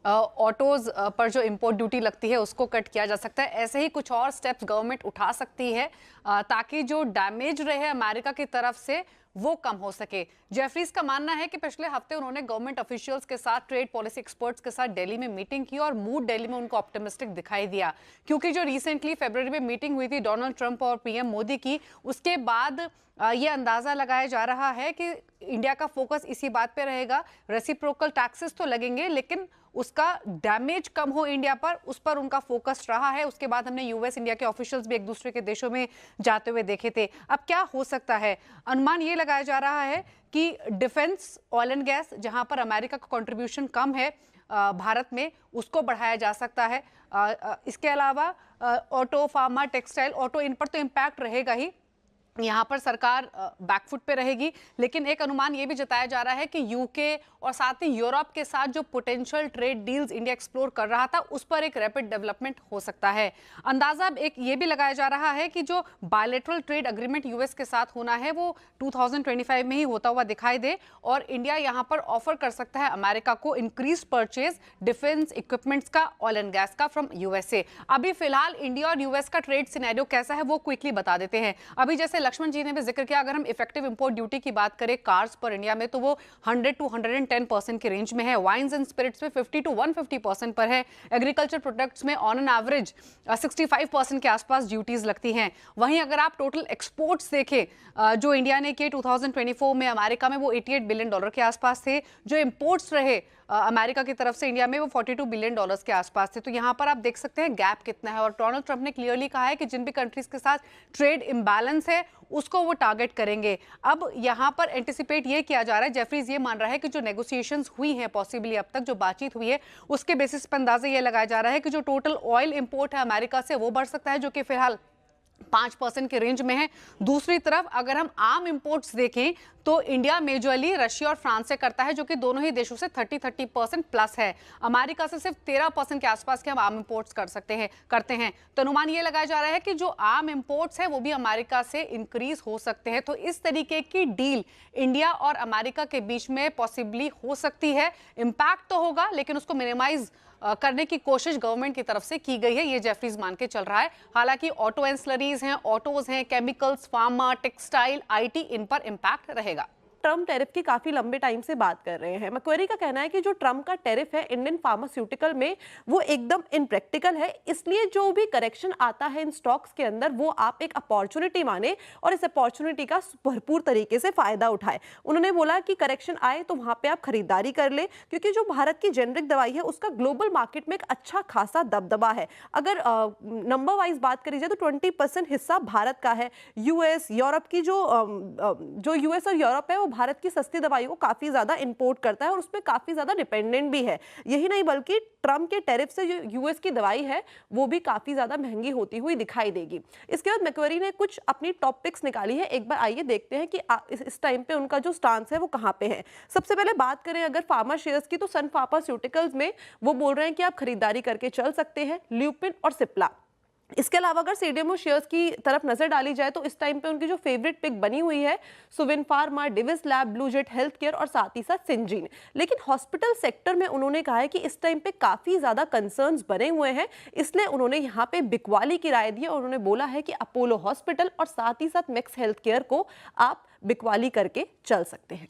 Autos पर जो import duty लगती है उसको कट किया जा सकता है। ऐसे ही कुछ और स्टेप्स गवर्नमेंट उठा सकती है ताकि जो डैमेज रहे अमेरिका की तरफ से वो कम हो सके। जेफरीज का मानना है कि पिछले हफ्ते उन्होंने गवर्नमेंट ऑफिशियल्स के साथ, ट्रेड पॉलिसी एक्सपर्ट्स के साथ दिल्ली में मीटिंग की और मूड दिल्ली में उनको ऑप्टिमिस्टिक दिखाई दिया, क्योंकि जो रिसेंटली फरवरी में मीटिंग हुई थी डोनाल्ड ट्रंप और पीएम मोदी की, उसके बाद ये अंदाजा लगाया जा रहा है कि इंडिया का फोकस इसी बात पे रहेगा। रेसिप्रोकल टैक्सेस तो लगेंगे लेकिन उसका डैमेज कम हो इंडिया पर, उस पर उनका फोकस रहा है। उसके बाद हमने यूएस इंडिया के ऑफिशियल्स भी एक दूसरे के देशों में जाते हुए देखे थे। अब क्या हो सकता है, अनुमान ये लगाया जा रहा है कि डिफेंस, ऑयल एंड गैस, जहां पर अमेरिका का कंट्रीब्यूशन कम है भारत में, उसको बढ़ाया जा सकता है। इसके अलावा ऑटो, फार्मा, टेक्सटाइल, ऑटो, इन पर तो इम्पैक्ट रहेगा ही, यहाँ पर सरकार बैकफुट पे रहेगी। लेकिन एक अनुमान ये भी जताया जा रहा है कि यूके और साथ ही यूरोप के साथ जो potential trade deals India explore कर रहा था, उस पर एक रैपिड डेवलपमेंट हो सकता है। अंदाजा एक ये भी लगाया जा रहा है कि जो बायलैटरल ट्रेड एग्रीमेंट यूएस के साथ होना है वो 2025 में ही होता हुआ दिखाई दे और इंडिया यहाँ पर ऑफर कर सकता है अमेरिका को इंक्रीज परचेज डिफेंस इक्विपमेंट्स का, ऑयल एंड गैस का फ्रॉम यूएसए। अभी फिलहाल इंडिया और यूएस का ट्रेड सिनेरियो कैसा है वो क्विकली बता देते हैं। अभी जैसे लक्ष्मण जी ने भी जिक्र किया, अगर हम इफेक्टिव इंपोर्ट ड्यूटी की बात करें कार्स पर इंडिया में, तो वो 100 to 110% की रेंज में है। वाइन्स एंड स्पिरिट्स में 50 to 150% पर है। एग्रीकल्चर प्रोडक्ट्स में ऑन एन एवरेज 65% के आसपास ड्यूटीज लगती हैं। वहीं अगर आप टोटल एक्सपोर्ट्स देखें जो इंडिया ने किए 2024 में अमेरिका में, वो $88 बिलियन के आसपास थे। जो इंपोर्ट्स रहे अमेरिका की तरफ से इंडिया में, वो $42 बिलियन के आसपास थे। तो यहाँ पर आप देख सकते हैं गैप कितना है। और डोनाल्ड ट्रंप ने क्लियरली कहा है कि जिन भी कंट्रीज के साथ ट्रेड इम्बैलेंस है उसको वो टारगेट करेंगे। अब यहाँ पर एंटिसिपेट ये किया जा रहा है, जेफरीज ये मान रहा है कि जो नेगोशिएशंस हुई हैं पॉसिबली अब तक जो बातचीत हुई है, उसके बेसिस पर अंदाजा ये लगाया जा रहा है कि जो टोटल ऑयल इंपोर्ट है अमेरिका से वो बढ़ सकता है, जो कि फिलहाल 5% के रेंज में है। दूसरी तरफ अगर हम आम इंपोर्ट्स देखें तो इंडिया मेजरली रशिया और फ्रांस से करता है, जो कि दोनों ही देशों से 30% प्लस है। अमेरिका से सिर्फ 13% के आसपास के हम आम इंपोर्ट्स करते हैं। तो अनुमान ये लगाया जा रहा है कि जो आम इंपोर्ट्स है वो भी अमेरिका से इंक्रीज हो सकते हैं। तो इस तरीके की डील इंडिया और अमेरिका के बीच में पॉसिबली हो सकती है। इंपैक्ट तो होगा लेकिन उसको मिनिमाइज करने की कोशिश गवर्नमेंट की तरफ से की गई है, ये जेफरीज मान के चल रहा है। हालांकि ऑटो एंसिलरीज हैं, ऑटोज हैं, केमिकल्स, फार्मा, टेक्सटाइल, आईटी, इन पर इंपैक्ट रहेगा। ट्रम्प टैरिफ की काफी लंबे टाइम से बात कर रहे हैं। मैक्वेरी का कहना है कि जो ट्रम्प का टैरिफ है इंडियन फार्मास्यूटिकल में वो एकदम इनप्रैक्टिकल है, इसलिए जो भी करेक्शन आता है इन स्टॉक्स के अंदर वो आप एक अपॉर्चुनिटी माने और इस अपॉर्चुनिटी का भरपूर तरीके से फायदा उठाए। उन्होंने बोला कि करेक्शन आए तो वहां पे आप खरीदारी कर ले, क्योंकि जो भारत की जेनरिक दवाई है उसका ग्लोबल मार्केट में एक अच्छा खासा दबदबा है। अगर नंबर वाइज बात करी जाए तो 20% हिस्सा भारत का है। यूएस, यूरोप की जो यूएस और यूरोप है वो भारत की सस्ती दवाइयों को काफी ज्यादा इंपोर्ट करता है और उसमें काफी ज्यादा डिपेंडेंट भी है। यही नहीं बल्कि ट्रम्प के टैरिफ से जो यूएस की दवाई है वो भी काफी ज्यादा महंगी होती हुई दिखाई देगी। इसके बाद मैक्वेरी ने कुछ अपनी टॉपिक्स निकाली है, एक बार आइए देखते हैं कि इस टाइम पे उनका जो स्टांस है वो कहाँ पे है। सबसे पहले बात करें अगर फार्मा शेयर्स की, तो सन फार्मास्यूटिकल्स में वो बोल रहे हैं कि आप खरीदारी करके चल सकते हैं, ल्यूपिन और सिप्ला। इसके अलावा अगर सीडीएमओ शेयर्स की तरफ नजर डाली जाए तो इस टाइम पे उनकी जो फेवरेट पिक बनी हुई है Suven pharma, Divis lab, Blue Jet health care और साथ ही साथ सिंजीन। लेकिन हॉस्पिटल सेक्टर में उन्होंने कहा है कि इस टाइम पे काफी ज्यादा कंसर्न्स बने हुए हैं, इसलिए उन्होंने यहाँ पे बिकवाली की राय दी और उन्होंने बोला है कि अपोलो हॉस्पिटल और साथ ही साथ मैक्स हेल्थ केयर को आप बिकवाली करके चल सकते हैं।